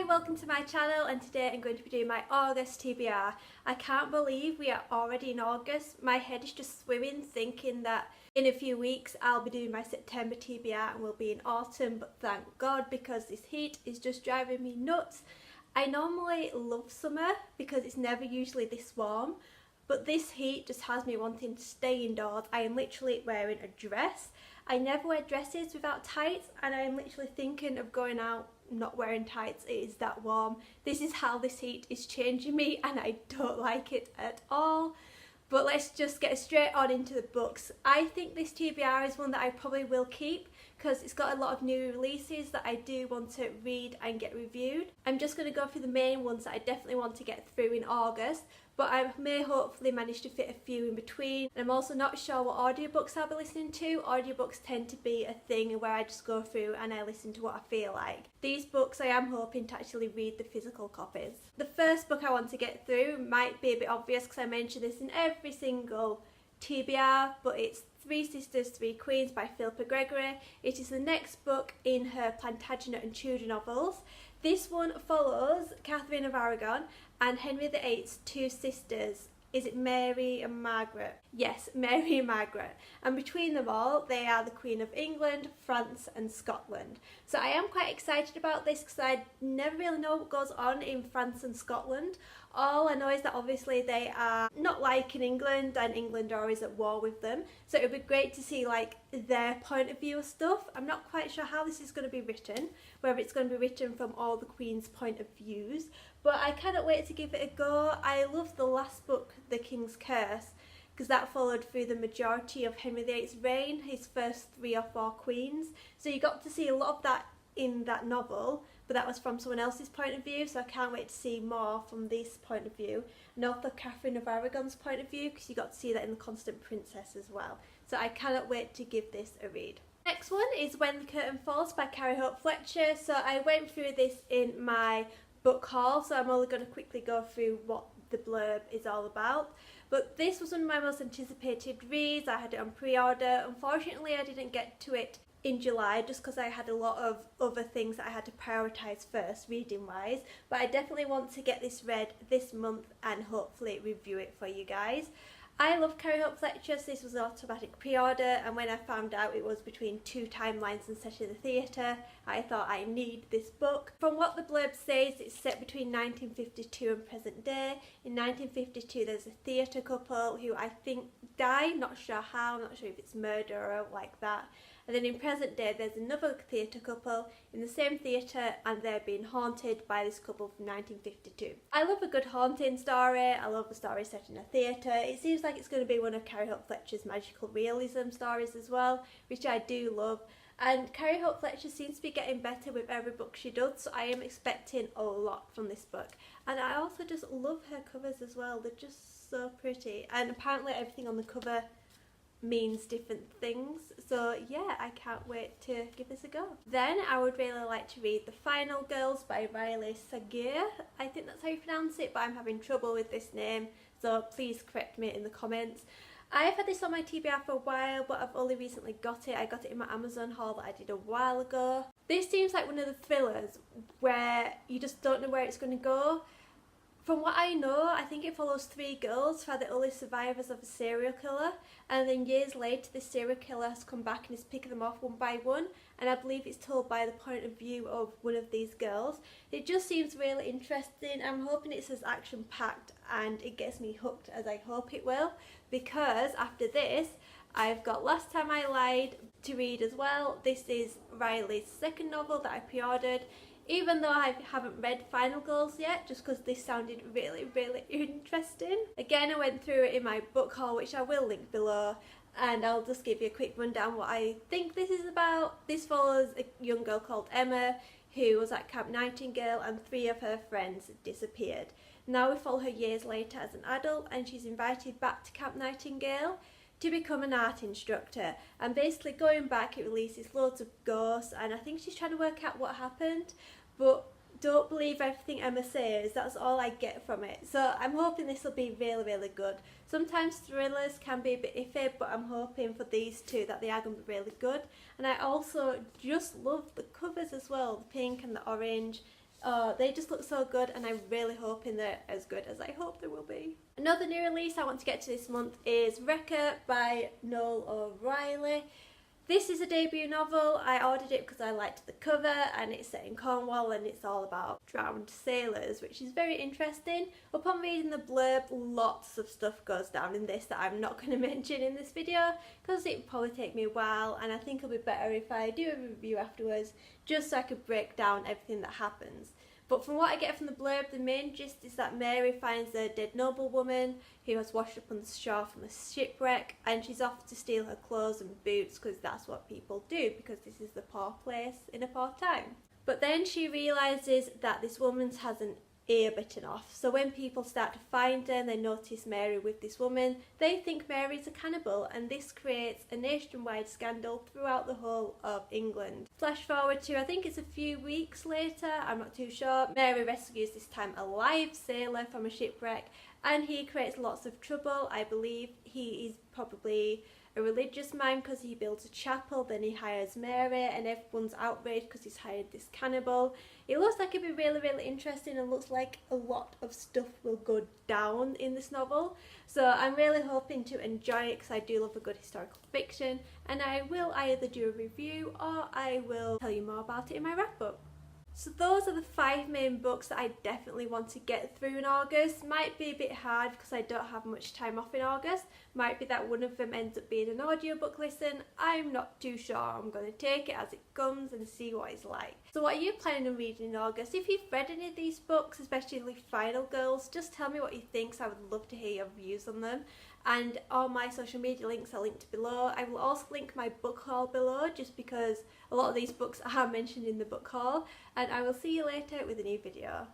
welcome to my channel, and today I'm going to be doing my August TBR. I can't believe we are already in August. My head is just swimming thinking that in a few weeks I'll be doing my September TBR and we'll be in autumn, but thank God, because this heat is just driving me nuts. I normally love summer because it's never usually this warm, but this heat just has me wanting to stay indoors. I am literally wearing a dress. I never wear dresses without tights, and I'm literally thinking of going out not wearing tights. It is that warm. This is how this heat is changing me, and I don't like it at all. But let's just get straight on into the books. I think this TBR is one that I probably will keep because it's got a lot of new releases that I do want to read and get reviewed. I'm just going to go through the main ones that I definitely want to get through in August, but I may hopefully manage to fit a few in between. And I'm also not sure what audiobooks I'll be listening to. Audiobooks tend to be a thing where I just go through and I listen to what I feel like. These books I am hoping to actually read the physical copies. The first book I want to get through might be a bit obvious because I mention this in every single TBR, but it's Three Sisters, Three Queens by Philippa Gregory. It is the next book in her Plantagenet and Tudor novels. This one follows Catherine of Aragon and Henry VIII's two sisters. Is it Mary and Margaret? Yes, Mary and Margaret. And between them all, they are the Queen of England, France and Scotland. So I am quite excited about this because I never really know what goes on in France and Scotland. All I know is that obviously they are not like in England, and England are always at war with them. So it would be great to see like their point of view of stuff. I'm not quite sure how this is going to be written, whether it's going to be written from all the Queen's point of views. But I cannot wait to give it a go. I love the last book, The King's Curse, because that followed through the majority of Henry VIII's reign, his first 3 or 4 queens. So you got to see a lot of that in that novel, but that was from someone else's point of view, so I can't wait to see more from this point of view. And also Catherine of Aragon's point of view, because you got to see that in The Constant Princess as well. So I cannot wait to give this a read. Next one is When the Curtain Falls by Carrie Hope Fletcher. So I went through this in my book haul, so I'm only going to quickly go through what the blurb is all about. But this was one of my most anticipated reads. I had it on pre-order. Unfortunately, I didn't get to it in July just because I had a lot of other things that I had to prioritise first reading wise, but I definitely want to get this read this month and hopefully review it for you guys. I love Carrie Hope Fletcher, so this was an automatic pre-order, and when I found out it was between 2 timelines and set in the theatre, I thought I need this book. From what the blurb says, it's set between 1952 and present day. In 1952 there's a theatre couple who I think die, not sure how, I'm not sure if it's murder or like that. And then in present day there's another theatre couple in the same theatre, and they're being haunted by this couple from 1952. I love a good haunting story. I love a story set in a theatre. It seems like it's going to be one of Carrie Hope Fletcher's magical realism stories as well, which I do love. And Carrie Hope Fletcher seems to be getting better with every book she does, so I am expecting a lot from this book. And I also just love her covers as well. They're just so pretty, and apparently everything on the cover means different things, so yeah, I can't wait to give this a go. Then I would really like to read The Final Girls by Riley Saghir. I think that's how you pronounce it, but I'm having trouble with this name, so please correct me in the comments. I've had this on my TBR for a while, but I've only recently got it. I got it in my Amazon haul that I did a while ago. This seems like one of the thrillers where you just don't know where it's going to go. From what I know, I think it follows 3 girls who are the only survivors of a serial killer, and then years later this serial killer has come back and is picking them off one by one, and I believe it's told by the point of view of one of these girls. It just seems really interesting. I'm hoping it's as action-packed and it gets me hooked as I hope it will, because after this I've got Last Time I Lied to read as well. This is Riley's second novel that I pre-ordered, even though I haven't read Final Girls yet, just because this sounded really, really interesting. Again, I went through it in my book haul, which I will link below, and I'll just give you a quick rundown what I think this is about. This follows a young girl called Emma who was at Camp Nightingale, and 3 of her friends disappeared. Now we follow her years later as an adult, and she's invited back to Camp Nightingale to become an art instructor, and basically going back it releases loads of ghosts, and I think she's trying to work out what happened, but don't believe everything Emma says. That's all I get from it. So I'm hoping this will be really, really good. Sometimes thrillers can be a bit iffy, but I'm hoping for these two that they are going to be really good. And I also just love the covers as well, the pink and the orange. Oh, they just look so good, and I'm really hoping they're as good as I hope they will be. Another new release I want to get to this month is Reka by Noel O'Reilly. This is a debut novel. I ordered it because I liked the cover, and it's set in Cornwall and it's all about drowned sailors, which is very interesting. Upon reading the blurb, lots of stuff goes down in this that I'm not going to mention in this video because it would probably take me a while, and I think it'll be better if I do a review afterwards just so I could break down everything that happens. But from what I get from the blurb, the main gist is that Mary finds a dead noblewoman who has washed up on the shore from a shipwreck, and she's off to steal her clothes and boots because that's what people do, because this is the poor place in a poor time. But then she realises that this woman has an ear bitten off, so when people start to find her and they notice Mary with this woman, they think Mary's a cannibal, and this creates a nationwide scandal throughout the whole of England. Flash forward to, I think it's a few weeks later, I'm not too sure, Mary rescues this time a live sailor from a shipwreck, and he creates lots of trouble. I believe he is probably a religious man because he builds a chapel, then he hires Mary, and everyone's outraged because he's hired this cannibal. It looks like it'll be really, really interesting, and looks like a lot of stuff will go down in this novel. So I'm really hoping to enjoy it because I do love a good historical fiction, and I will either do a review or I will tell you more about it in my wrap up. So those are the 5 main books that I definitely want to get through in August. Might be a bit hard because I don't have much time off in August. Might be that one of them ends up being an audiobook listen. I'm not too sure. I'm going to take it as it comes and see what it's like. So what are you planning on reading in August? If you've read any of these books, especially Final Girls, just tell me what you think, so I would love to hear your views on them. And all my social media links are linked below. I will also link my book haul below, just because a lot of these books are mentioned in the book haul. And I will see you later with a new video.